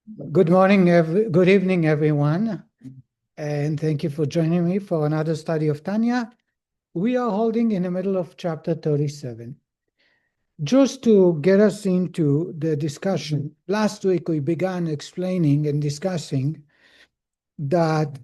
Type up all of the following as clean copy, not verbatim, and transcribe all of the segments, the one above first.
Good morning, good evening, everyone, and thank you for joining me for another study of Tanya. We are holding in the middle of chapter 37. Just to get us into the discussion, last week we began explaining and discussing that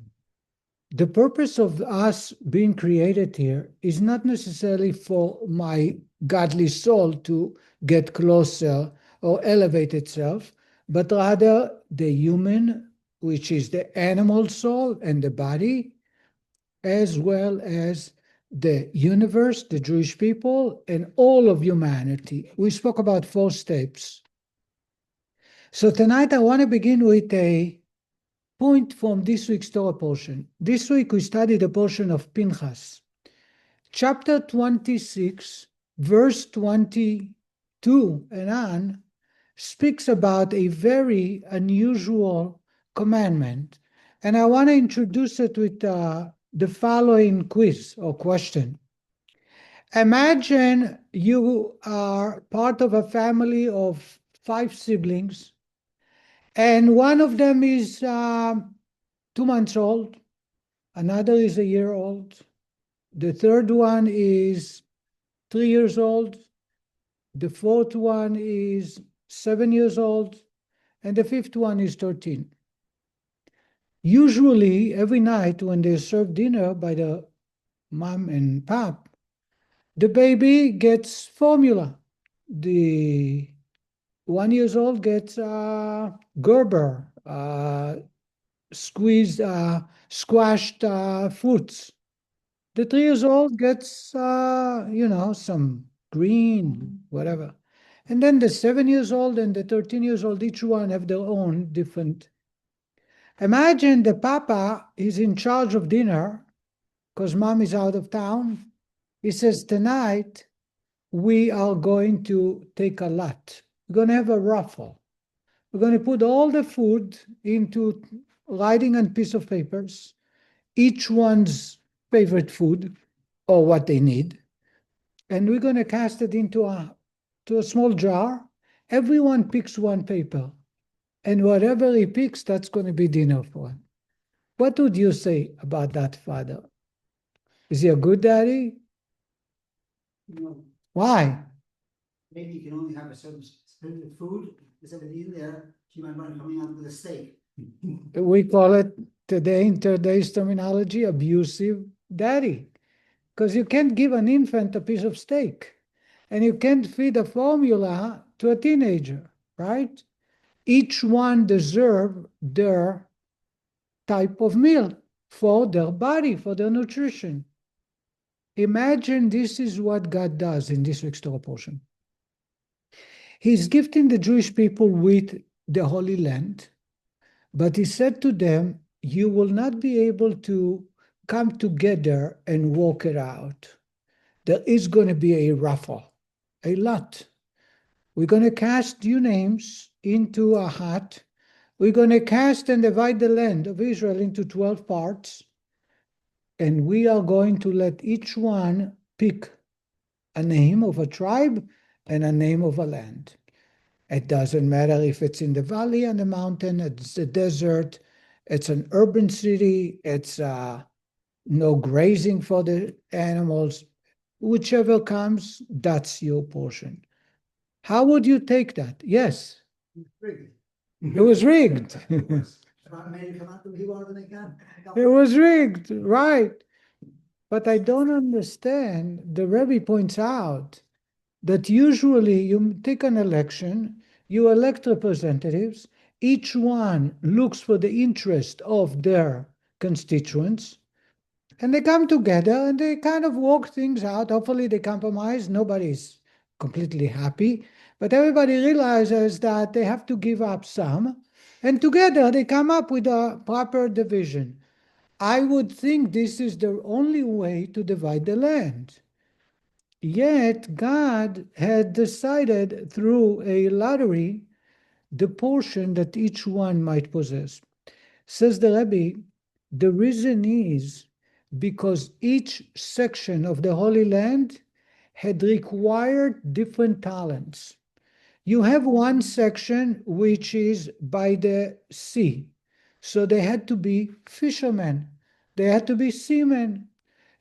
the purpose of us being created here is not necessarily for my godly soul to get closer or elevate itself, but rather the human, which is the animal soul and the body, as well as the universe, the Jewish people, and all of humanity. We spoke about 4 steps. So tonight I want to begin with a point from this week's Torah portion. This week we studied a portion of Pinchas. Chapter 26, verse 22 and on, speaks about a very unusual commandment. And I want to introduce it with the following quiz or question. Imagine you are part of a family of 5 siblings, and one of them is 2 months old, another is a year old, the third one is 3 years old, the fourth one is 7 years old, and the fifth one is 13. Usually, every night when they serve dinner by the mom and pap, the baby gets formula. The 1 year old gets Gerber, squeezed, squashed fruits. The 3 years old gets, some green, whatever. And then the 7 years old and the 13 years old, each one have their own different. Imagine the papa is in charge of dinner because mom is out of town. He says, tonight we are going to take a lot. We're going to have a raffle. We're going to put all the food into writing on piece of papers, each one's favorite food or what they need. And we're going to cast it into a small jar. Everyone picks one paper. And whatever he picks, that's going to be dinner for him. What would you say about that, father? Is he a good daddy? No, Why? maybe you can only have a certain spirit of food. There's everything in there. You might want coming out with a steak. We call it today, in today's terminology, abusive daddy. Because you can't give an infant a piece of steak. And you can't feed a formula to a teenager, right? Each one deserves their type of meal for their body, for their nutrition. Imagine this is what God does in this week's Torah portion. He's gifting the Jewish people with the Holy Land, but he said to them, you will not be able to come together and walk it out. There is going to be a raffle, a lot. We're going to cast your names into a hat. We're going to cast and divide the land of Israel into 12 parts. And we are going to let each one pick a name of a tribe and a name of a land. It doesn't matter if it's in the valley, on the mountain, it's the desert, it's an urban city, it's no grazing for the animals. Whichever comes, that's your portion. How would you take that? Yes. Rigged. It was rigged. Shabbat made it come out the way he wanted to make out. It was rigged, right. But I don't understand. The Rebbe points out that usually you take an election, you elect representatives, each one looks for the interest of their constituents, and they come together and they kind of work things out. Hopefully they compromise. Nobody's completely happy, but everybody realizes that they have to give up some, and together they come up with a proper division. I would think this is the only way to divide the land. Yet God had decided through a lottery the portion that each one might possess. Says the Rebbe, the reason is because each section of the Holy Land had required different talents. You have one section which is by the sea. So they had to be fishermen. They had to be seamen.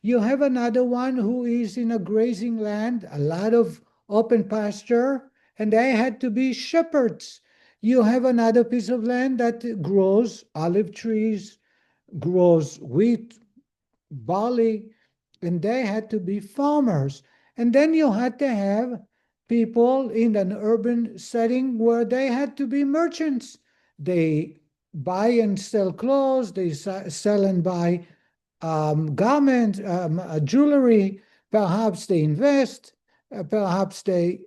You have another one who is in a grazing land, a lot of open pasture, and they had to be shepherds. You have another piece of land that grows olive trees, grows wheat, barley, and they had to be farmers. And then you had to have people in an urban setting where they had to be merchants. They buy and sell clothes, they sell and buy garments, jewelry, perhaps they invest, perhaps they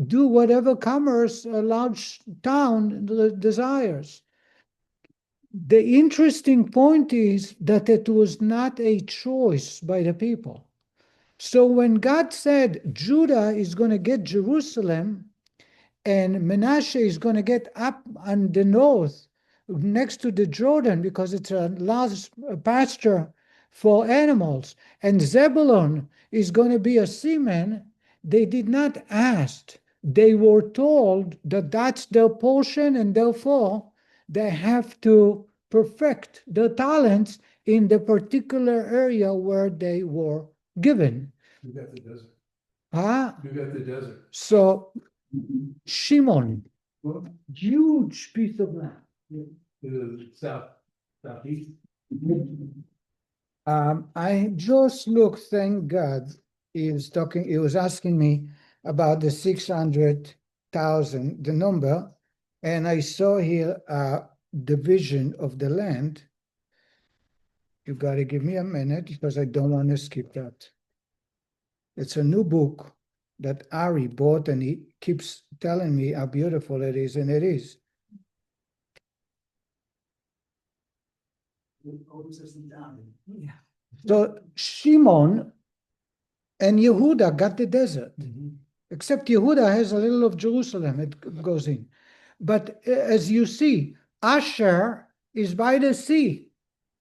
do whatever commerce a large town desires. The interesting point is that it was not a choice by the people. So when God said Judah is going to get Jerusalem and Manasseh is going to get up on the north next to the Jordan because it's a large pasture for animals, and Zebulun is going to be a seaman, they did not ask. They were told that that's their portion, and therefore they have to perfect their talents in the particular area where they were given. You got the desert. Huh? You got the desert. So Shimon, huge piece of land. The southeast. I just looked, thank God, he was asking me about the 600,000, the number, and I saw here a division of the land. You got to give me a minute because I don't want to skip that. It's a new book that Ari bought, and he keeps telling me how beautiful it is, and it is. Yeah. So Shimon and Yehuda got the desert, except Yehuda has a little of Jerusalem, it goes in. But as you see, Asher is by the sea.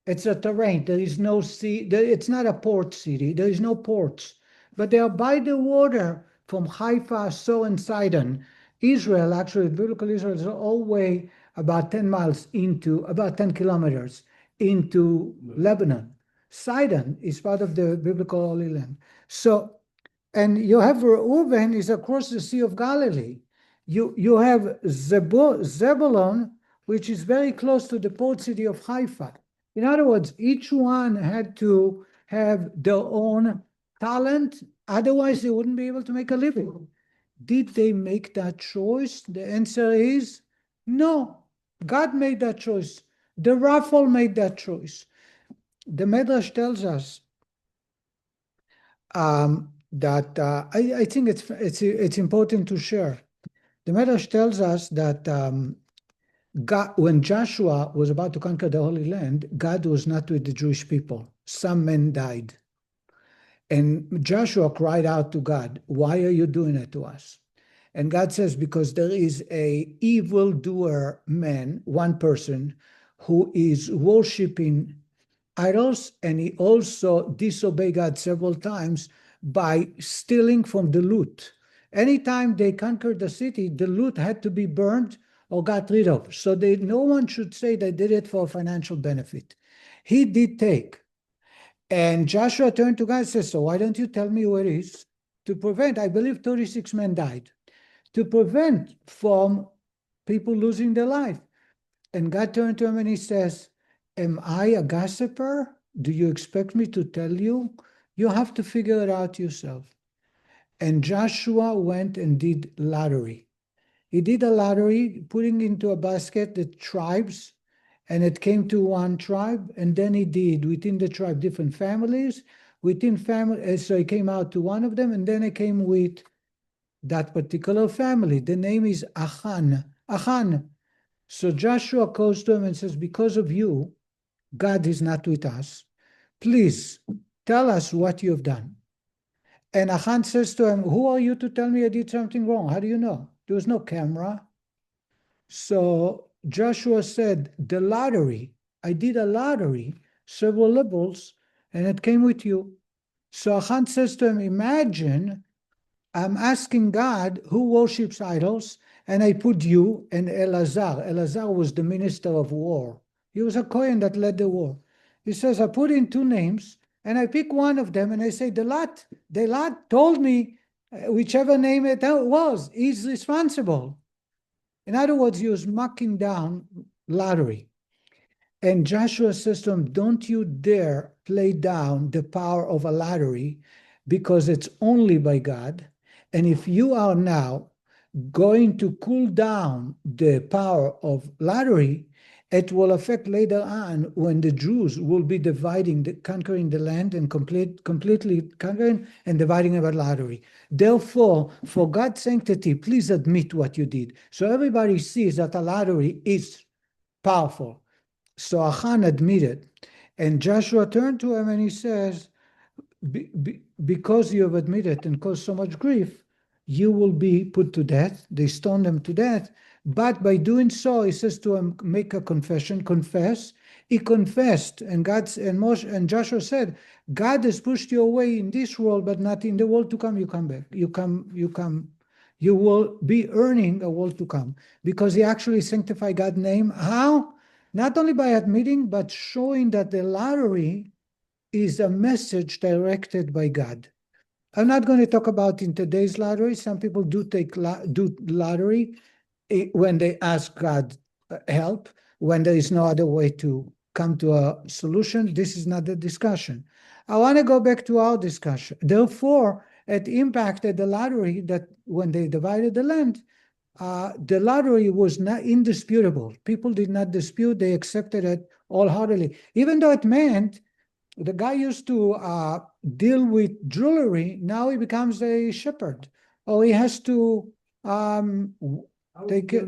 It's a terrain. There is no sea. It's not a port city. There is no ports. But they are by the water from Haifa, So, and Sidon. Israel, actually, biblical Israel is all the way about 10 miles into, about 10 kilometers into Lebanon. Sidon is part of the biblical Holy Land. So, and you have Reuven is across the Sea of Galilee. You have Zebulun, which is very close to the port city of Haifa. In other words, each one had to have their own talent, otherwise they wouldn't be able to make a living. Did they make that choice? The answer is no. God made that choice. The Raphel made that choice. The Medrash tells us that I think it's important to share. The Medrash tells us that God, when Joshua was about to conquer the Holy Land, God was not with the Jewish people. Some men died. And Joshua cried out to God, "Why are you doing it to us?" And God says, because there is a evildoer man, one person, who is worshiping idols, and he also disobeyed God several times by stealing from the loot. Anytime they conquered the city, the loot had to be burned or got rid of. So no one should say they did it for financial benefit. He did take. And Joshua turned to God and says, "So why don't you tell me where it is to prevent?" I believe 36 men died. To prevent from people losing their life. And God turned to him and he says, "Am I a gossiper? Do you expect me to tell you? You have to figure it out yourself." And Joshua went and did lottery. He did a lottery, putting into a basket the tribes, and it came to one tribe, and then he did within the tribe different families, within family, so he came out to one of them, and then he came with that particular family. The name is Achan. Achan. So Joshua goes to him and says, "Because of you, God is not with us. Please tell us what you've done." And Achan says to him, "Who are you to tell me I did something wrong? How do you know? There was no camera." So Joshua said, "The lottery, I did a lottery, several levels, and it came with you." So Achan says to him, "Imagine I'm asking God who worships idols, and I put you and Elazar. Elazar was the minister of war. He was a Kohen that led the war. He says, I put in two names, and I pick one of them, and I say, the lot told me, whichever name it was, is responsible. In other words, he was marking down lottery. And Joshua says to him, don't you dare play down the power of a lottery, because it's only by God. And if you are now going to cool down the power of lottery, it will affect later on when the Jews will be conquering the land and completely conquering and dividing about lottery. Therefore, for God's sanctity, please admit what you did. So everybody sees that a lottery is powerful. So Achan admitted, and Joshua turned to him and he says, because you have admitted and caused so much grief, you will be put to death. They stoned him to death. But by doing so, he says to him, make a confession, confess. He confessed, and Moshe and Joshua said, God has pushed you away in this world, but not in the world to come. You come back. You come. You will be earning a world to come, because he actually sanctified God's name. How? Not only by admitting, but showing that the lottery is a message directed by God. I'm not going to talk about in today's lottery. Some people do lottery when they ask God help, when there is no other way to come to a solution. This is not the discussion. I want to go back to our discussion. Therefore, it impacted the lottery that when they divided the land, the lottery was not indisputable. People did not dispute. They accepted it wholeheartedly. Even though it meant the guy used to deal with jewelry, now he becomes a shepherd. Or he has to take it.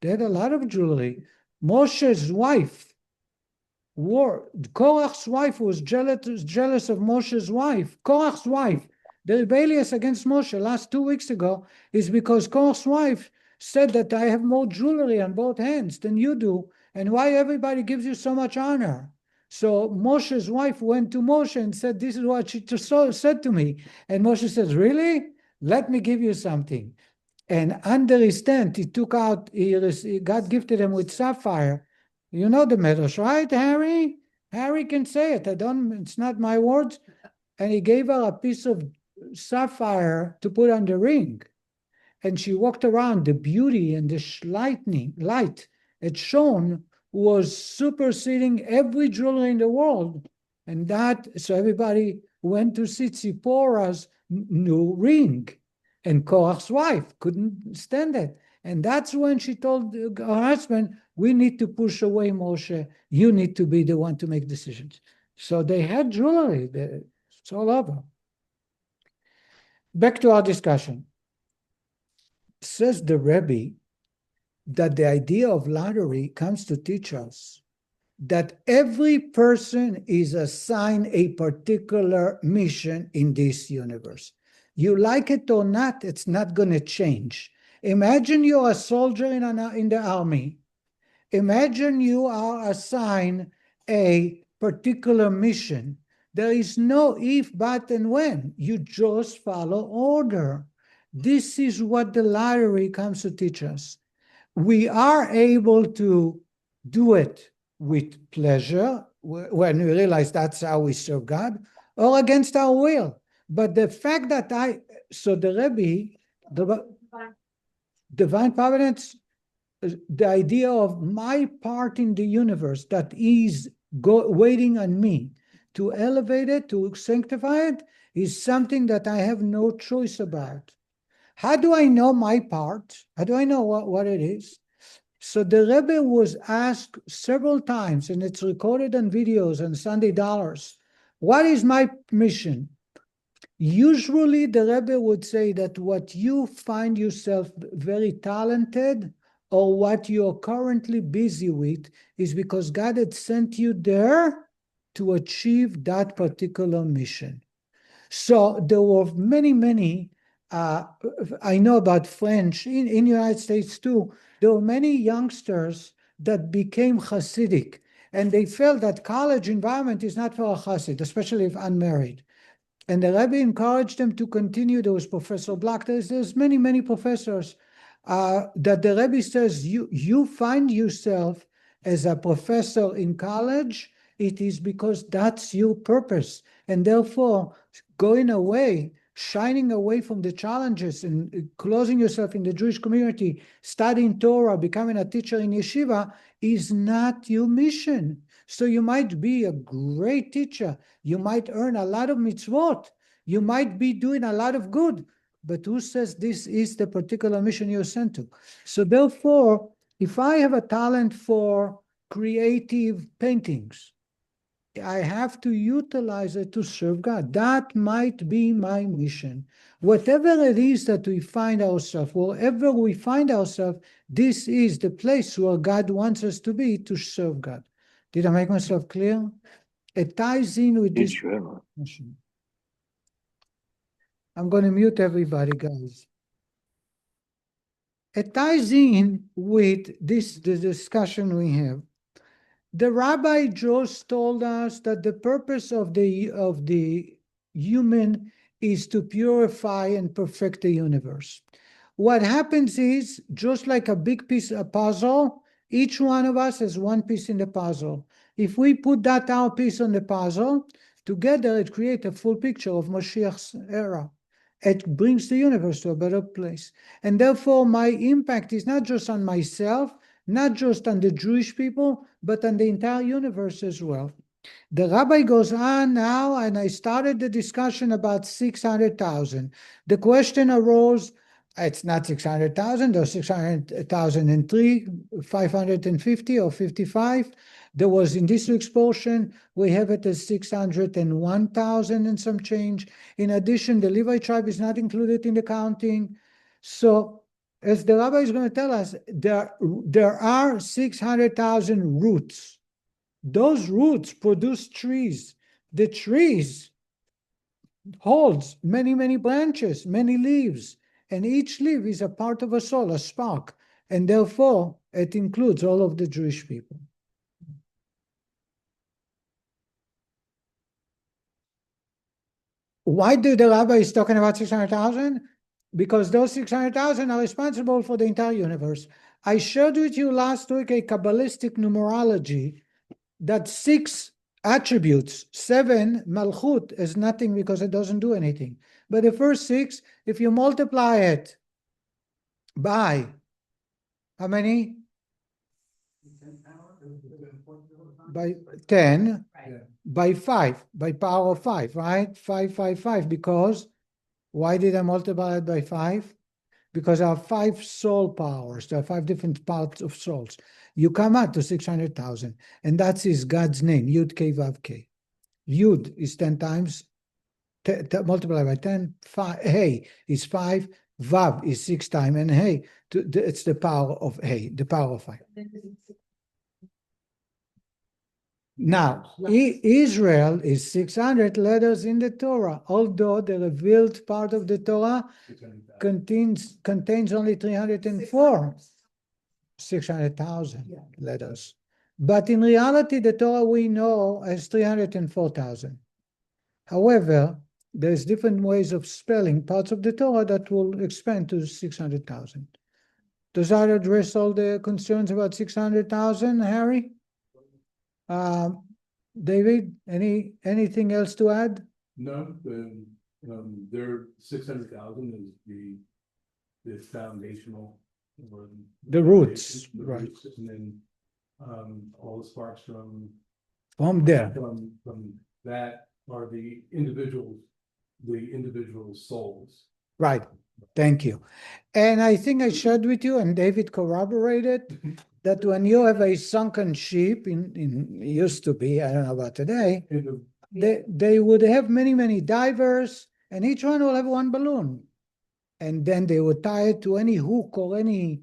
They had a lot of jewelry. Moshe's wife, Korach's wife was jealous of Moshe's wife. Korach's wife. The rebellion against Moshe last 2 weeks ago is because Korach's wife said that I have more jewelry on both hands than you do, and why everybody gives you so much honor. So Moshe's wife went to Moshe and said, this is what she said to me. And Moshe says, really? Let me give you something. And under his tent, he took out, God gifted him with sapphire. You know the medrash, right, Harry? Harry can say it. It's not my words. And he gave her a piece of sapphire to put on the ring. And she walked around. The beauty and the light it shone was superseding every jewelry in the world. And so everybody went to see Tzipporah's new ring. And Korach's wife couldn't stand it. And that's when she told her husband, we need to push away Moshe. You need to be the one to make decisions. So they had jewelry. It's all over. Back to our discussion. Says the Rebbe that the idea of lottery comes to teach us that every person is assigned a particular mission in this universe. You like it or not, it's not going to change. Imagine you're a soldier in the army. Imagine you are assigned a particular mission. There is no if, but, and when. You just follow order. This is what the lottery comes to teach us. We are able to do it with pleasure when we realize that's how we serve God, or against our will. But the fact that the Rebbe, the divine providence, the idea of my part in the universe that is waiting on me to elevate it, to sanctify it, is something that I have no choice about. How do I know my part? How do I know what it is? So the Rebbe was asked several times, and it's recorded on videos and Sunday dollars, what is my mission? Usually the Rebbe would say that what you find yourself very talented or what you're currently busy with is because God had sent you there to achieve that particular mission. So there were many, I know about French, in the United States too, there were many youngsters that became Hasidic, and they felt that college environment is not for a Hasid, especially if unmarried. And the Rebbe encouraged them to continue. There was Professor Black. There's many, many professors that the Rebbe says, you find yourself as a professor in college, it is because that's your purpose. And therefore, going away, shining away from the challenges and closing yourself in the Jewish community, studying Torah, becoming a teacher in yeshiva is not your mission. So you might be a great teacher. You might earn a lot of mitzvot. You might be doing a lot of good. But who says this is the particular mission you're sent to? So therefore, if I have a talent for creative paintings, I have to utilize it to serve God. That might be my mission. Whatever it is that we find ourselves, wherever we find ourselves, this is the place where God wants us to be to serve God. Did I make myself clear? It ties in with this mission. I'm going to mute everybody, guys. It ties in with the discussion we have. The rabbi just told us that the purpose of the human is to purify and perfect the universe. What happens is, just like a big piece of puzzle, each one of us has one piece in the puzzle. If we put that our piece on the puzzle, together it creates a full picture of Mashiach's era. It brings the universe to a better place. And therefore, my impact is not just on myself, not just on the Jewish people, but on the entire universe as well. The rabbi goes on now, and I started the discussion about 600,000. The question arose, it's not 600,000, or 600,003, 550 or 55. There was in this week's portion, we have it as 601,000 and some change. In addition, the Levi tribe is not included in the counting. So, as the rabbi is going to tell us, there are 600,000 roots. Those roots produce trees. The trees holds many, many branches, many leaves, and each leaf is a part of a soul, a spark, and therefore it includes all of the Jewish people. Why do the rabbi is talking about 600,000? Because those 600,000 are responsible for the entire universe. I shared with you last week a Kabbalistic numerology that 6 attributes, 7 malchut is nothing because it doesn't do anything. But the first 6, if you multiply it by how many? By 10, by 5, by power of 5, right? 5, 5, 5, because why did I multiply it by 5? Because there are 5 soul powers. There are 5 different parts of souls. You come out to 600,000, and that is God's name, Yud K Vav K. Yud is 10 times, multiplied by 10. Hey is 5, Vav is 6 times, and Hey, it's the power of Hey, the power of 5. Now, Israel is 600 letters in the Torah, although the revealed part of the Torah contains only 304, 600,000 letters. But in reality, the Torah we know has 304,000. However, there's different ways of spelling parts of the Torah that will expand to 600,000. Does that address all the concerns about 600,000, Harry? David, anything else to add? No, their 600,000 is the foundational, or The roots, the right? roots, and then all the sparks from there. From that are the individual souls. Right. Thank you. And I think I shared with you, and David corroborated, that when you have a sunken ship, used to be, I don't know about today, they would have many, many divers, and each one will have one balloon. And then they would tie it to any hook or any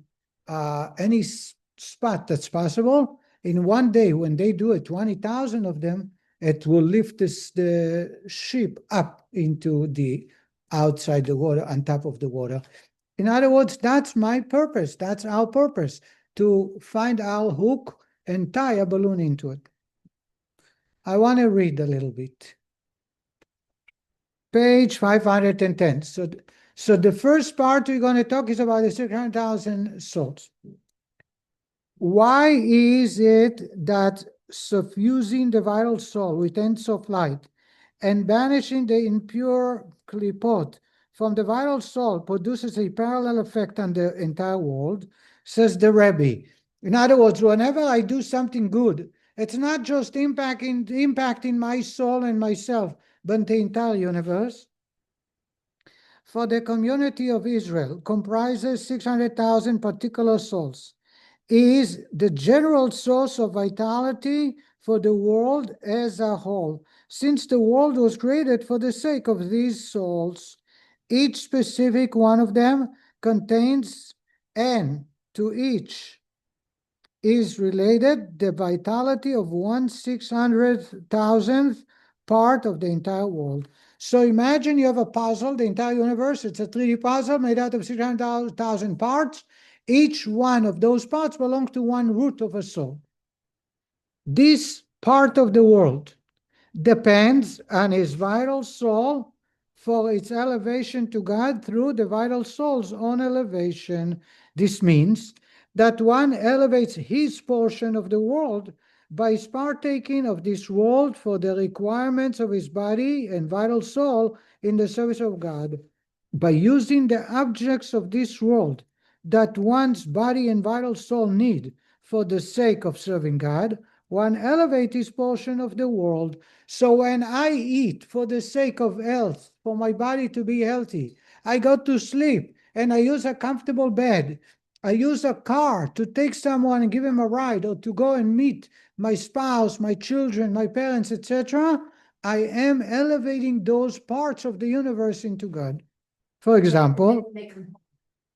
spot that's possible. In one day, when they do it, 20,000 of them, it will lift the ship up into the outside the water, on top of the water. In other words, that's my purpose. That's our purpose, to find our hook and tie a balloon into it. I want to read a little bit. page 510. So the first part we're going to talk is about the 600,000 souls. Why is it that suffusing the vital soul with ends of light and banishing the impure klipot from the vital soul produces a parallel effect on the entire world, says the Rebbe. In other words, whenever I do something good, it's not just impacting my soul and myself, but the entire universe. For the community of Israel comprises 600,000 particular souls, is the general source of vitality for the world as a whole. Since the world was created for the sake of these souls, each specific one of them contains, and to each is related, the vitality of 1/600,000th part of the entire world. So imagine you have a puzzle, the entire universe, it's a 3D puzzle made out of 600,000 parts. Each one of those parts belongs to one root of a soul. This part of the world depends on his vital soul for its elevation to God through the vital soul's own elevation. This means that one elevates his portion of the world by partaking of this world for the requirements of his body and vital soul in the service of God. By using the objects of this world that one's body and vital soul need for the sake of serving God, one elevates his portion of the world. So when I eat for the sake of health, for my body to be healthy, I go to sleep and I use a comfortable bed, I use a car to take someone and give him a ride, or to go and meet my spouse, my children, my parents, etc., I am elevating those parts of the universe into God. For example,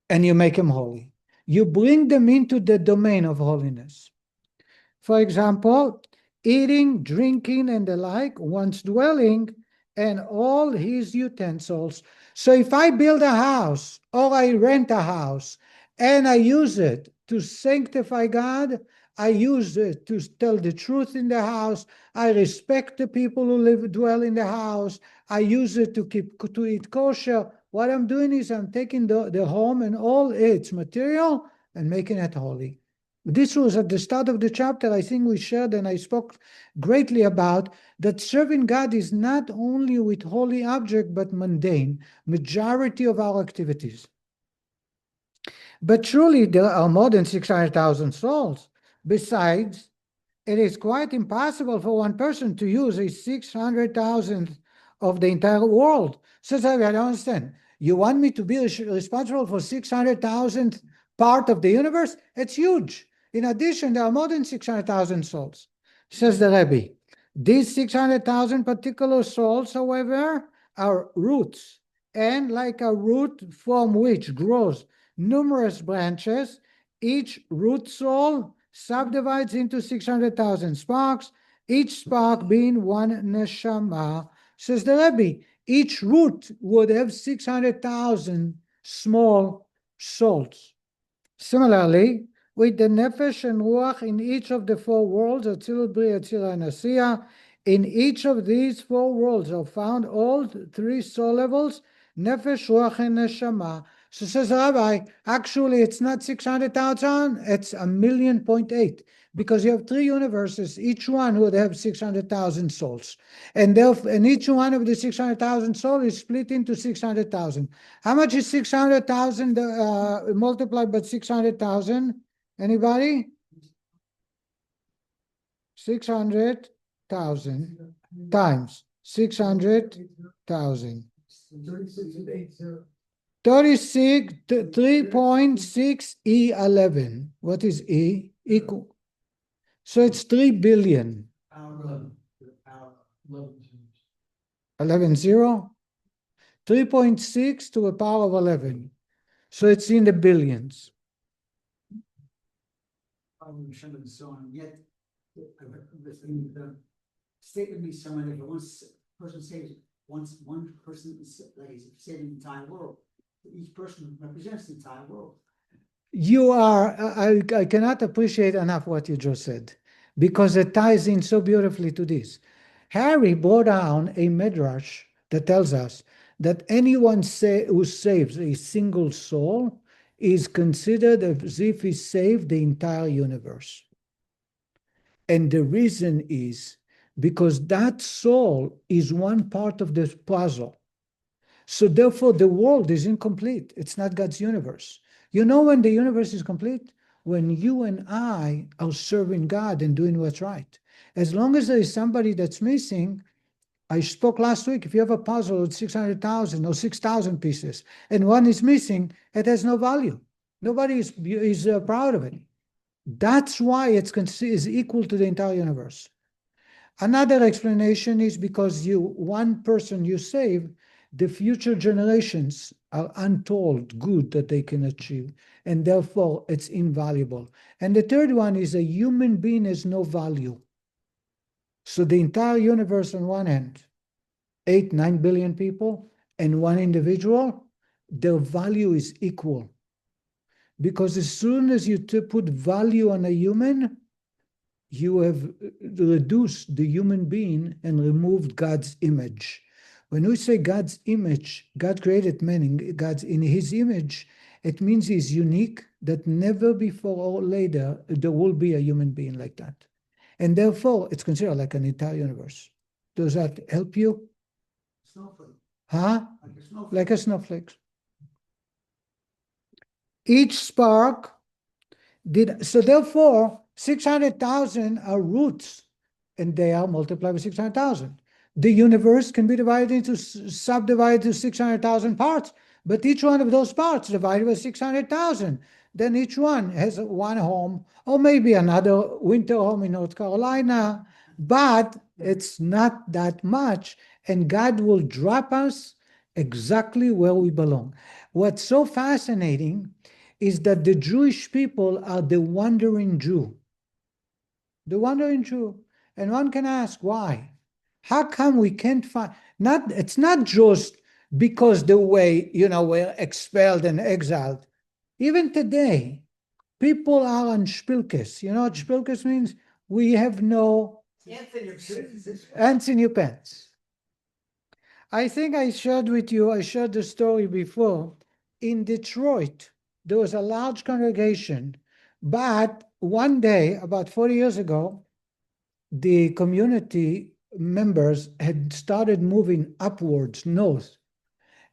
and you make them holy. You bring them into the domain of holiness. For example, eating, drinking, and the like, one's dwelling, and all his utensils. So if I build a house or I rent a house and I use it to sanctify God, I use it to tell the truth in the house, I respect the people who dwell in the house, I use it to eat kosher. What I'm doing is I'm taking the home and all its material and making it holy. This was at the start of the chapter. I think we shared and I spoke greatly about that serving God is not only with holy object, but mundane, majority of our activities. But truly, there are more than 600,000 souls. Besides, it is quite impossible for one person to use a 600,000th of the entire world. So I don't understand. You want me to be responsible for 600,000th part of the universe? It's huge. In addition, there are more than 600,000 souls, says the Rebbe. These 600,000 particular souls, however, are roots, and like a root from which grows numerous branches, each root soul subdivides into 600,000 sparks, each spark being one neshama, says the Rebbe. Each root would have 600,000 small souls. Similarly, with the nefesh and ruach in each of the four worlds, Atzilut, Bria, Yetzirah, and Asiya, in each of these four worlds are found all three soul levels, nefesh, ruach, and neshama. So says the Rabbi, actually it's not 600,000, it's 1,000,000.8, because you have three universes, each one would have 600,000 souls. And each one of the 600,000 souls is split into 600,000. How much is 600,000 multiplied by 600,000? Anybody? 600,000 times 600,000. 3.6 E11. What is E? Equal. So it's 3 billion. 11 0? 3.6 to a power of 11. So it's in the billions. And so on. Yet, the statement means someone that once person saves, once one person is saving the entire world, each person represents the entire world. I cannot appreciate enough what you just said, because it ties in so beautifully to this. Harry brought down a midrash that tells us that anyone who saves a single soul is considered as if he saved the entire universe. And the reason is because that soul is one part of the puzzle. So therefore, the world is incomplete. It's not God's universe. You know when the universe is complete? When you and I are serving God and doing what's right. As long as there is somebody that's missing, I spoke last week, if you have a puzzle with 600,000 or 6,000 pieces, and one is missing, it has no value. Nobody is proud of it. That's why is equal to the entire universe. Another explanation is because one person you save, the future generations are untold good that they can achieve, and therefore it's invaluable. And the third one is a human being has no value. So the entire universe on one hand, 8-9 billion people, and one individual, their value is equal. Because as soon as you put value on a human, you have reduced the human being and removed God's image. When we say God's image, God created man God's in his image, it means he's unique, that never before or later there will be a human being like that. And therefore, it's considered like an entire universe. Does that help you? Snowflake. Huh? Like a snowflake. Like a snowflake. Each spark so therefore, 600,000 are roots, and they are multiplied by 600,000. The universe can be divided into, subdivided to 600,000 parts, but each one of those parts divided by 600,000. Then each one has one home, or maybe another winter home in North Carolina, but it's not that much, and God will drop us exactly where we belong. What's so fascinating is that the Jewish people are the wandering Jew. The wandering Jew. And one can ask, why? How come we can't find, it's not just because the way, we're expelled and exiled. Even today, people are on spilkes. You know what spilkes means? We have no ants in your pants. I think I shared the story before. In Detroit, there was a large congregation, but one day, about 40 years ago, the community members had started moving upwards, north.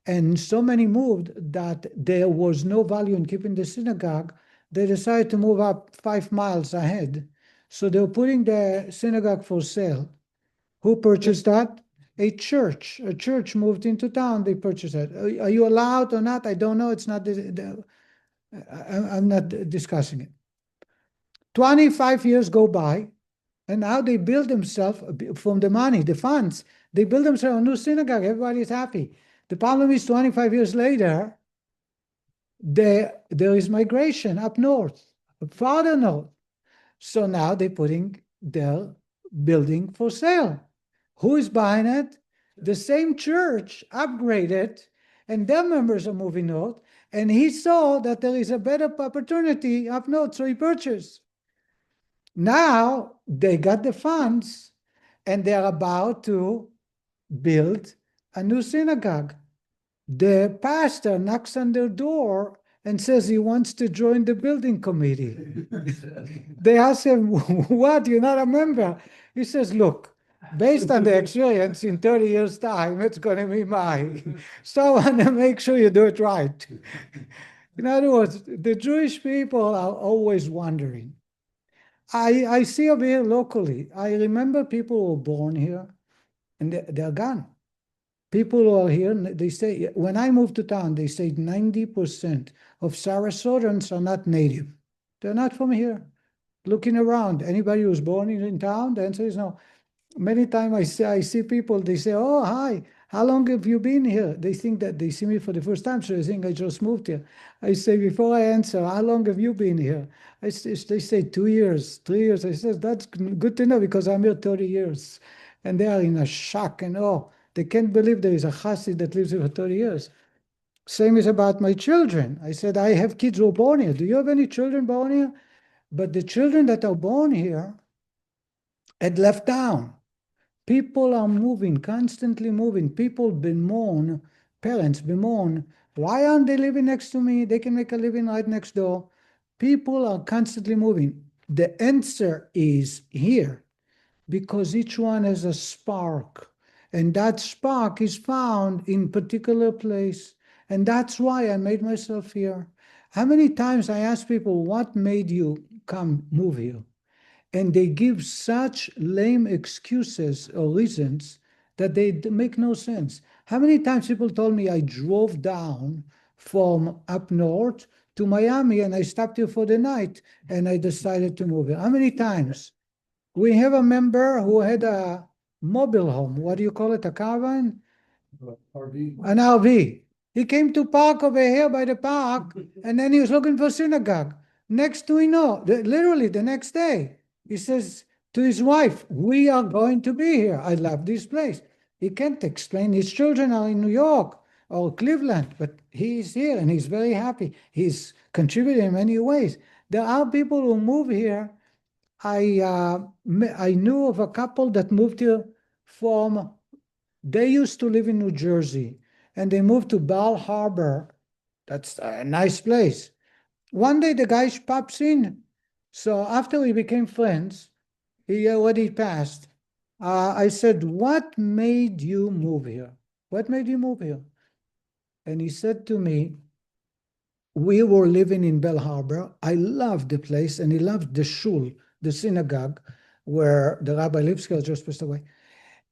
And so many moved that there was no value in keeping the synagogue. They decided to move up 5 miles ahead. So they were putting the synagogue for sale. Who purchased that? A church. A church moved into town. They purchased it. Are you allowed or not? I don't know. It's not. I'm not discussing it. 25 years go by, and now they build themselves from the money, the funds. They build themselves a new synagogue. Everybody's happy. The problem is 25 years later, there is migration up north, farther north. So now they're putting their building for sale. Who is buying it? The same church upgraded, and their members are moving north, and he saw that there is a better opportunity up north, so he purchased. Now they got the funds, and they're about to build a new synagogue. The pastor knocks on their door and says he wants to join the building committee. They ask him, what, you're not a member? He says, look, based on the experience, in 30 years' time, it's going to be mine. So I want to make sure you do it right. In other words, the Jewish people are always wondering. I see over here locally, I remember people who were born here, and they're gone. People who are here, they say, when I moved to town, they say 90% of Sarasotans are not native. They're not from here. Looking around, anybody who's born in town, the answer is no. Many times I see people, they say, oh, hi, how long have you been here? They think that they see me for the first time, so they think I just moved here. I say, before I answer, how long have you been here? They say 2 years, 3 years. I said, that's good to know because I'm here 30 years. And they are in a shock and awe. They can't believe there is a chassid that lives here for 30 years. Same is about my children. I said, I have kids who are born here. Do you have any children born here? But the children that are born here had left town. People are moving, constantly moving. People bemoan, parents bemoan, why aren't they living next to me? They can make a living right next door. People are constantly moving. The answer is here because each one has a spark, and that spark is found in particular place. And that's why I made myself here. How many times I ask people, what made you come move here? And they give such lame excuses or reasons that they make no sense. How many times people told me I drove down from up north to Miami and I stopped here for the night and I decided to move here? How many times? We have a member who had a mobile home. What do you call it? A caravan? RV. An RV. He came to park over here by the park, and then he was looking for synagogue. Next to literally the next day, he says to his wife, "We are going to be here. I love this place." He can't explain. His children are in New York or Cleveland, but he is here and he's very happy. He's contributing in many ways. There are people who move here. I knew of a couple that moved here from. They used to live in New Jersey, and they moved to Bal Harbor. That's a nice place. One day the guy pops in. So after we became friends, he already passed. I said, "What made you move here? What made you move here?" And he said to me, "We were living in Bal Harbor. I loved the place, and he loved the shul, the synagogue, where the Rabbi Lipsky just passed away.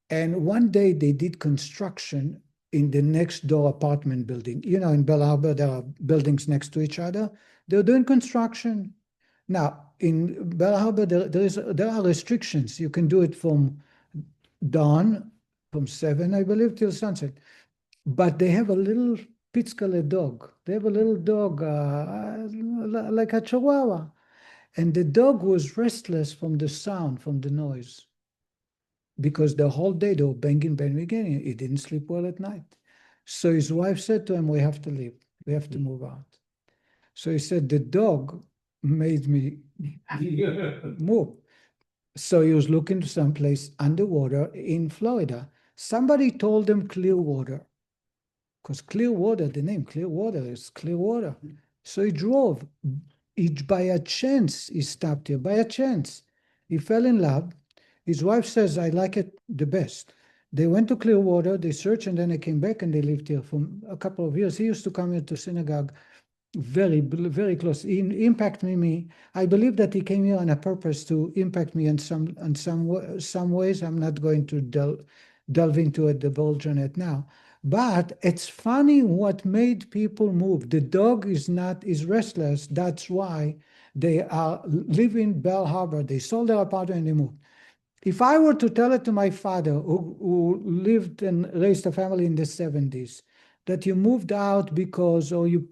And one day they did construction in the next door apartment building. You know, in Bal Harbor, there are buildings next to each other. They're doing construction. Now, in Bal Harbor, there are restrictions. You can do it from dawn, from 7, I believe, till sunset. But they have a little Pitzkele dog. They have a little dog, like a chihuahua. And the dog was restless from the sound, from the noise, because the whole day they were banging. He didn't sleep well at night. So his wife said to him, "We have to leave. We have to move out." So he said, "The dog made me move." So he was looking to someplace underwater in Florida. Somebody told him Clearwater, because Clearwater, the name Clearwater is Clearwater. So he drove. By a chance, he stopped here. By a chance, he fell in love. His wife says, "I like it the best." They went to Clearwater, they searched, and then they came back and they lived here for a couple of years. He used to come here to synagogue very, very close. He impacted me. I believe that he came here on a purpose to impact me in some ways. I'm not going to delve into it, divulge on it now. But it's funny what made people move. The dog is restless. That's why they are living Bal Harbor. They sold their apartment and they moved. If I were to tell it to my father, who lived and raised a family in the 70s, that you moved out because, or you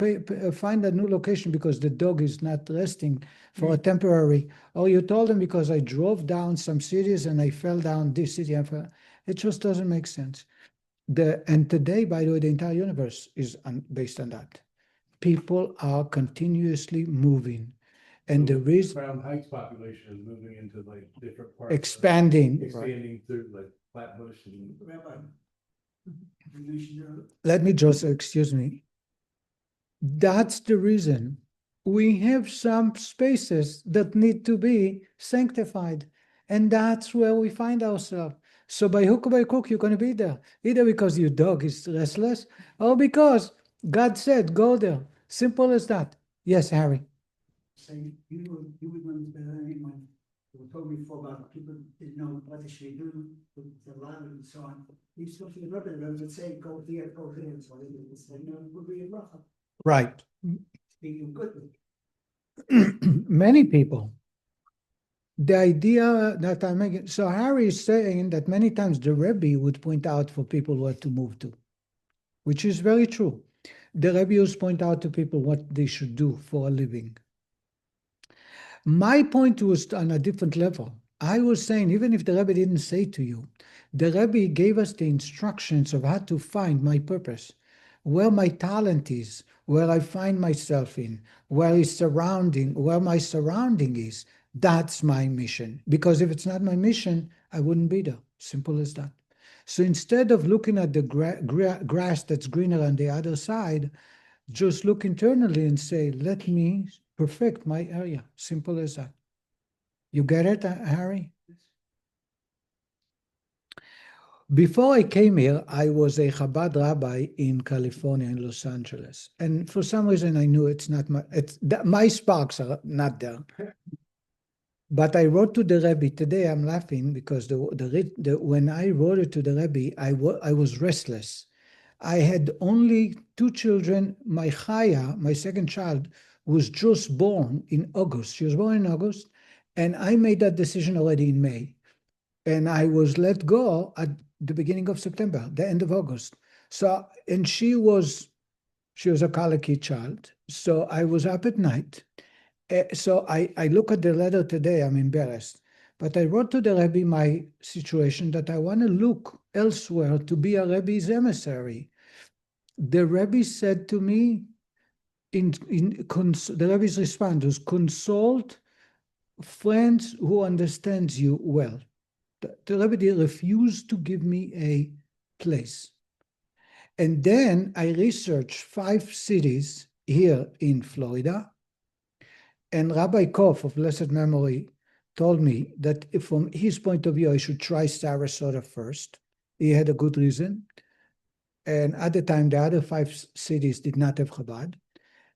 find a new location because the dog is not resting for a temporary, or you told them because I drove down some cities and I fell down this city, it just doesn't make sense. And today, by the way, the entire universe is based on that. People are continuously moving. And the reason Crown Heights population is moving into like different parts. expanding. Expanding through like Flatbush and. Rabbi, Let me just, excuse me. That's the reason we have some spaces that need to be sanctified. And that's where we find ourselves. So by hook or by crook, you're going to be there. Either because your dog is restless or because God said, go there. Simple as that. Yes, Harry. So you would learn better than anyone. You told me before about people didn't know what they should do with the love and so on. You spoke to the Rebbe would say, "Go here, go here." So they would say, "No, it would be a bracha." Right. Speaking good. Many people. The idea that I'm making, so Harry is saying that many times the Rebbe would point out for people where to move to, which is very true. The Rebbe would point out to people what they should do for a living. My point was on a different level. I was saying, even if the Rebbe didn't say to you, the Rebbe gave us the instructions of how to find my purpose, where my talent is, where I find myself in, where my surrounding is. That's my mission. Because if it's not my mission, I wouldn't be there. Simple as that. So instead of looking at the grass that's greener on the other side, just look internally and say, let me perfect my area. Simple as that. You get it, Harry? Before I came here, I was a Chabad rabbi in California, in Los Angeles. And for some reason, I knew it's not my sparks are not there. But I wrote to the Rebbe. Today I'm laughing because when I wrote it to the Rebbe, I was restless. I had only 2 children. My Chaya, my second child, was just born in August. She was born in August, and I made that decision already in May. And I was let go at the beginning of September, the end of August. So, and she was a colicky child. So I was up at night. So I look at the letter today, I'm embarrassed. But I wrote to the Rebbe my situation that I want to look elsewhere to be a Rebbe's emissary. The Rebbe said to me, the Rebbe's response was, consult friends who understands you well. The Rebbe refused to give me a place. And then I researched 5 cities here in Florida. And Rabbi Kof of blessed memory told me that if from his point of view, I should try Sarasota first. He had a good reason. And at the time, the other 5 cities did not have Chabad.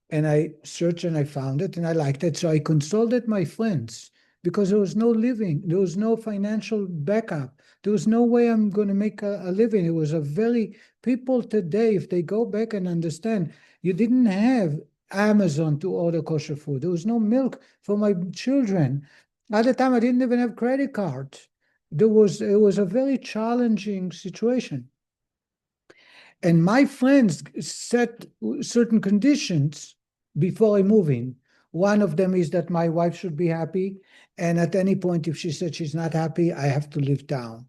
And I searched and I found it and I liked it. So I consulted my friends because there was no living. There was no financial backup. There was no way I'm going to make a living. It was people today, if they go back and understand, you didn't have Amazon to order kosher food. There was no milk for my children. At the time, I didn't even have credit cards. It was a very challenging situation. And my friends set certain conditions before I move in. One of them is that my wife should be happy. And at any point, if she said she's not happy, I have to leave town.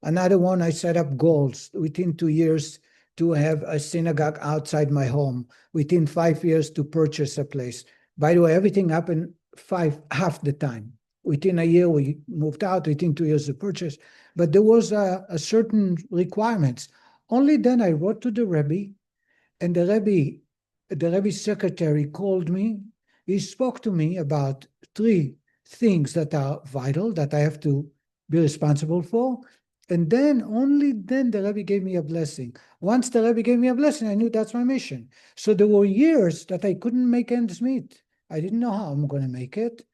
Another one, I set up goals within 2 years to have a synagogue outside my home, within 5 years to purchase a place. By the way, everything happened half the time. Within a year, we moved out, within 2 years to purchase. But there was a certain requirements. Only then I wrote to the Rebbe, and the Rebbe's secretary called me. He spoke to me about 3 things that are vital, that I have to be responsible for. And then, only then, the Rebbe gave me a blessing. Once the Rebbe gave me a blessing, I knew that's my mission. So there were years that I couldn't make ends meet. I didn't know how I'm going to make it.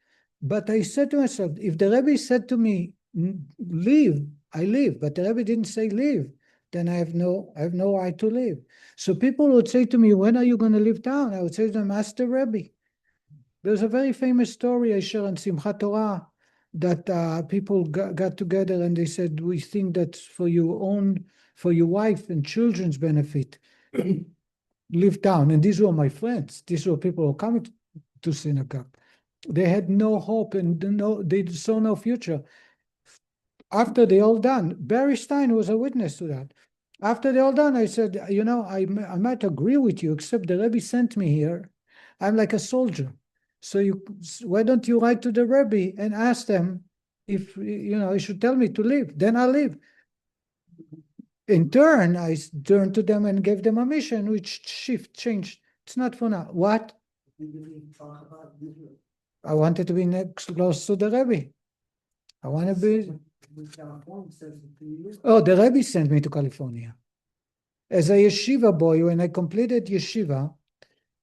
But I said to myself, if the Rebbe said to me, leave, I leave. But the Rebbe didn't say leave. Then I have no right to leave. So people would say to me, when are you going to leave town? I would say to them, ask the Rebbe. There's a very famous story I share on Simchat Torah that people got together and they said, we think that for your wife and children's benefit, leave town. And these were my friends. These were people who were coming to synagogue. They had no hope and they saw no future. After they all done, Barry Stein was a witness to that. After they all done, I said, I might agree with you, except the Rebbe sent me here. I'm like a soldier. So why don't you write to the Rebbe and ask them if, he should tell me to leave, then I'll leave. In turn, I turned to them and gave them a mission, which changed. It's not for now. What? I wanted to be close to the Rebbe. I want to be... Oh, the Rebbe sent me to California. As a yeshiva boy, when I completed yeshiva,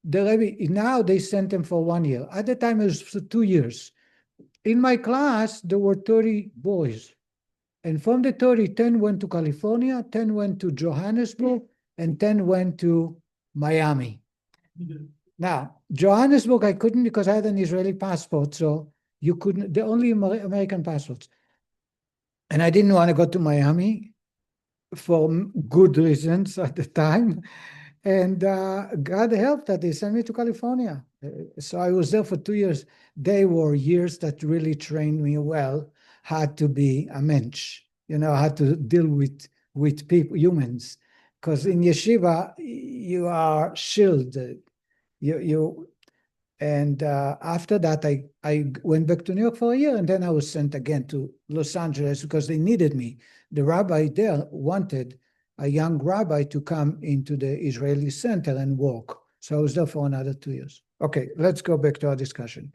the Rebbe, now they sent them for 1 year. At the time, it was for 2 years. In my class, there were 30 boys. And from the 30, 10 went to California, 10 went to Johannesburg, and 10 went to Miami. Now, Johannesburg, I couldn't because I had an Israeli passport, so you couldn't, the only American passports. And I didn't want to go to Miami for good reasons at the time. And God helped that they sent me to California. So I was there for 2 years. They were years that really trained me well how to be a mensch, how to deal with people, humans. Because in yeshiva, you are shielded. And after that, I went back to New York for a year, and then I was sent again to Los Angeles because they needed me. The rabbi there wanted a young rabbi to come into the Israeli center and work. So I was there for another 2 years. Okay, let's go back to our discussion.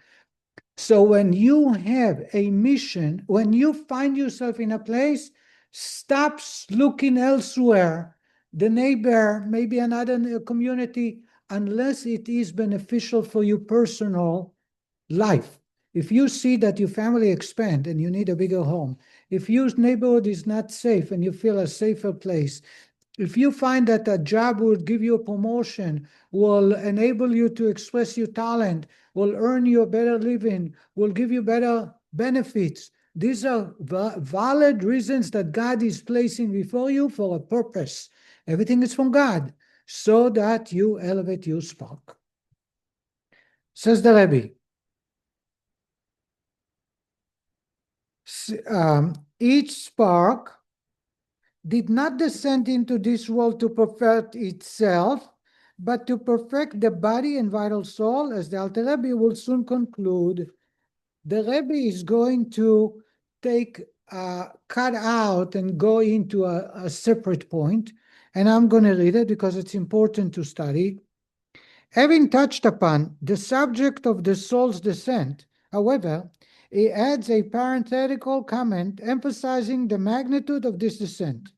So when you have a mission, when you find yourself in a place, stop looking elsewhere, the neighbor, maybe another community, unless it is beneficial for your personal life. If you see that your family expand and you need a bigger home, if your neighborhood is not safe and you feel a safer place, if you find that a job will give you a promotion, will enable you to express your talent, will earn you a better living, will give you better benefits, these are valid reasons that God is placing before you for a purpose. Everything is from God, so that you elevate your spark. Says the Rebbe, each spark did not descend into this world to perfect itself, but to perfect the body and vital soul, as the Alter Rebbe will soon conclude. The Rebbe is going to cut out and go into a separate point, and I'm going to read it because it's important to study. Having touched upon the subject of the soul's descent, however, he adds a parenthetical comment emphasizing the magnitude of this descent.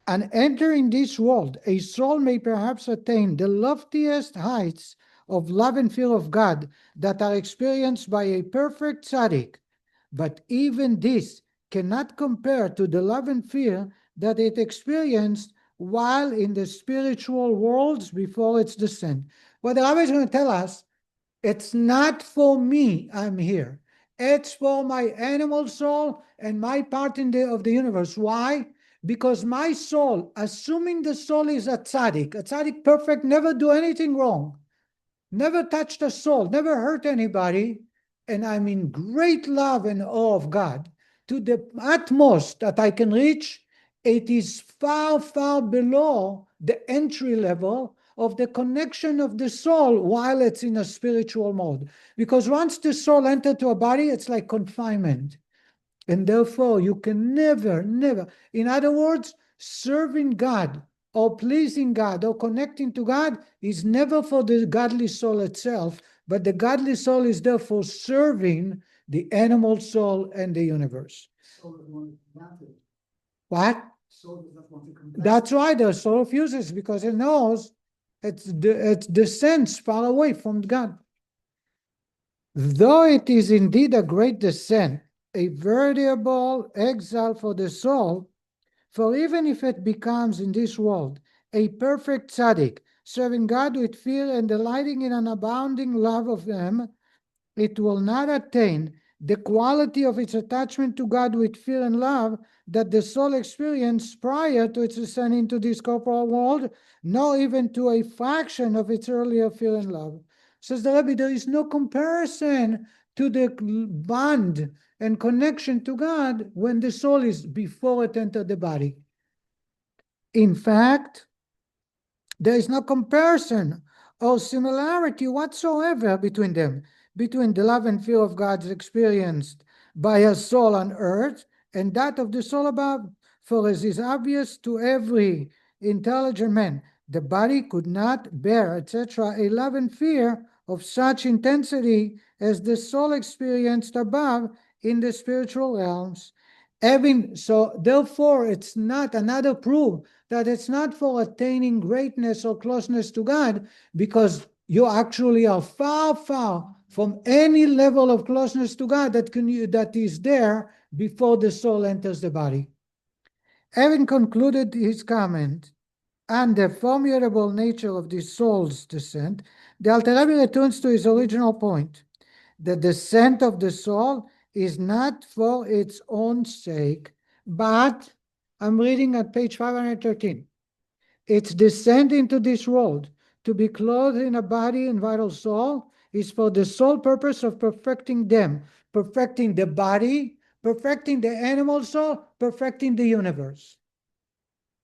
On entering this world, a soul may perhaps attain the loftiest heights of love and fear of God that are experienced by a perfect tzaddik, but even this cannot compare to the love and fear that it experienced while in the spiritual worlds before its descent. What the Rabbi is going to tell us, it's not for me I'm here. It's for my animal soul and my part of the universe. Why? Because my soul, assuming the soul is a tzaddik perfect, never do anything wrong, never touched a soul, never hurt anybody, and I'm in great love and awe of God, to the utmost that I can reach, it is far, far below the entry level of the connection of the soul while it's in a spiritual mode. Because once the soul enters to a body, it's like confinement. And therefore, you can never, in other words, serving God or pleasing God or connecting to God is never for the godly soul itself, but the godly soul is there for serving the animal soul and the universe. What? That's why the soul refuses, because it knows it's descends far away from God. Though it is indeed a great descent, a veritable exile for the soul, for even if it becomes in this world a perfect tzaddik, serving God with fear and delighting in an abounding love of Him, it will not attain the quality of its attachment to God with fear and love that the soul experienced prior to its descent into this corporal world, nor even to a fraction of its earlier fear and love. Says the Rebbe, there is no comparison to the bond and connection to God when the soul is before it entered the body. In fact, there is no comparison or similarity whatsoever between them, between the love and fear of God experienced by a soul on earth and that of the soul above. For as is obvious to every intelligent man, the body could not bear, etc., a love and fear of such intensity as the soul experienced above in the spiritual realms. So therefore, it's not another proof that it's not for attaining greatness or closeness to God, because you actually are far, far from any level of closeness to God that is there before the soul enters the body. Having concluded his comment on the formidable nature of the soul's descent, the Alter Rebbe returns to his original point. The descent of the soul is not for its own sake, but, I'm reading at page 513, its descent into this world, to be clothed in a body and vital soul, is for the sole purpose of perfecting them, perfecting the body, perfecting the animal soul, perfecting the universe.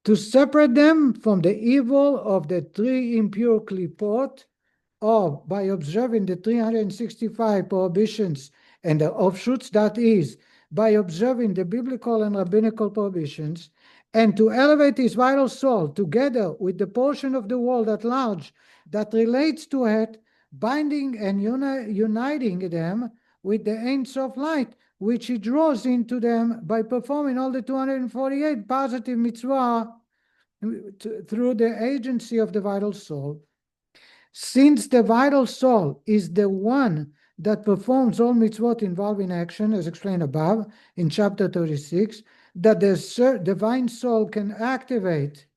To separate them from the evil of the three impure klipot, of, by observing the 365 prohibitions and the offshoots, that is, by observing the biblical and rabbinical prohibitions, and to elevate his vital soul together with the portion of the world at large that relates to it, binding and uniting them with the Ein Sof light, which he draws into them by performing all the 248 positive mitzvah through the agency of the vital soul. Since the vital soul is the one that performs all mitzvot involving action, as explained above in chapter 36, that the divine soul can activate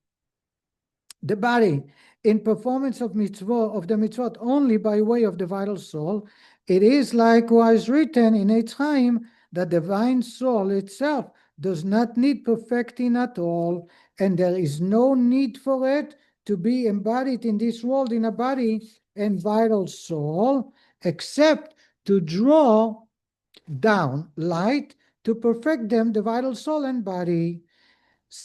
the body in performance of mitzvot, of the mitzvot, only by way of the vital soul, it is likewise written in Rabbi Chaim that the divine soul itself does not need perfecting at all, and there is no need for it to be embodied in this world in a body and vital soul, except to draw down light to perfect them, the vital soul and body.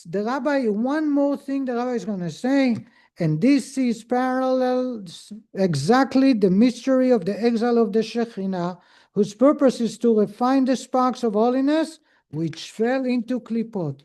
The rabbi, one more thing the rabbi is going to say, and this is parallel exactly the mystery of the exile of the Shekhinah, whose purpose is to refine the sparks of holiness which fell into klipot.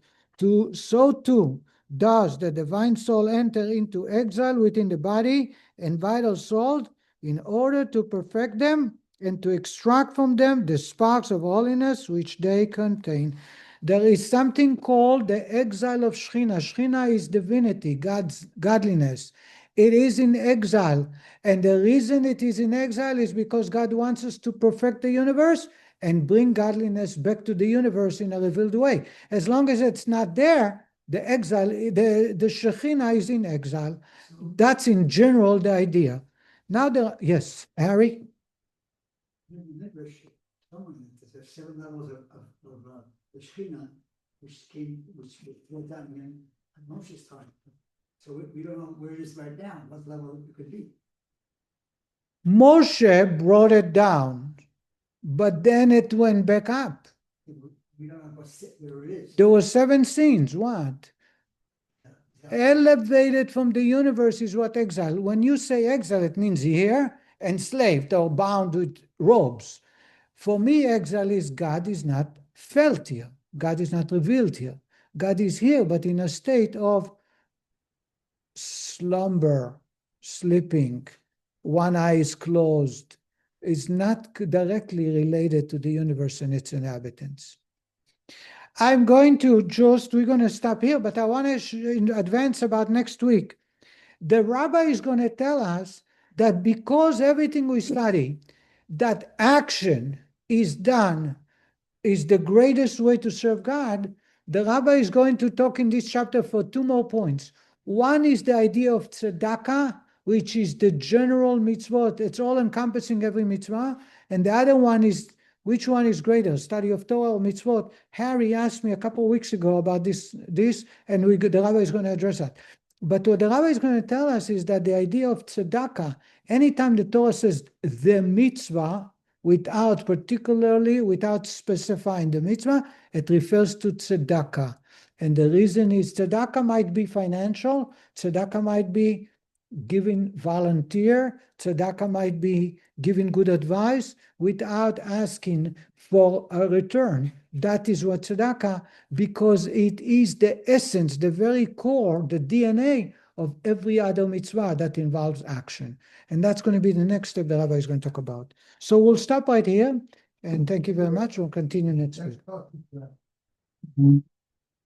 So too does the divine soul enter into exile within the body and vital soul in order to perfect them and to extract from them the sparks of holiness which they contain. There is something called the exile of Shekhinah. Shekhinah is divinity, godliness. It is in exile. And the reason it is in exile is because God wants us to perfect the universe and bring godliness back to the universe in a revealed way. As long as it's not there, the exile, the Shekhinah is in exile. That's in general the idea. Now, yes, Harry? In the Midrash, there's 7 levels of the Shekhinah, which went down in Moshe's time. So we don't know where it is right now, what level it could be. Moshe brought it down, but then it went back up. We don't know where it is. There were 7 scenes. What? Elevated from the universe is what exile. When you say exile, it means here, enslaved or bound with ropes. For me, exile is God is not felt here. God is not revealed here. God is here, but in a state of slumber, sleeping, one eye is closed. Is not directly related to the universe and its inhabitants. I'm going to we're going to stop here, but I want to advance about next week. The rabbi is going to tell us that because everything we study, that action is done, is the greatest way to serve God, the rabbi is going to talk in this chapter for 2 more points. One is the idea of tzedakah, which is the general mitzvot. It's all encompassing every mitzvah. And the other one is, which one is greater, study of Torah or mitzvot? Harry asked me a couple of weeks ago about this, and the rabbi is going to address that. But what the rabbi is going to tell us is that the idea of tzedakah, anytime the Torah says the mitzvah, without specifying the mitzvah, it refers to tzedakah. And the reason is tzedakah might be financial, tzedakah might be giving volunteer, tzedakah might be giving good advice without asking for a return. That is what tzedakah, because it is the essence, the very core, the DNA of every other mitzvah that involves action. And that's going to be the next step the rabbi is going to talk about. So we'll stop right here, and thank you very much. We'll continue next week.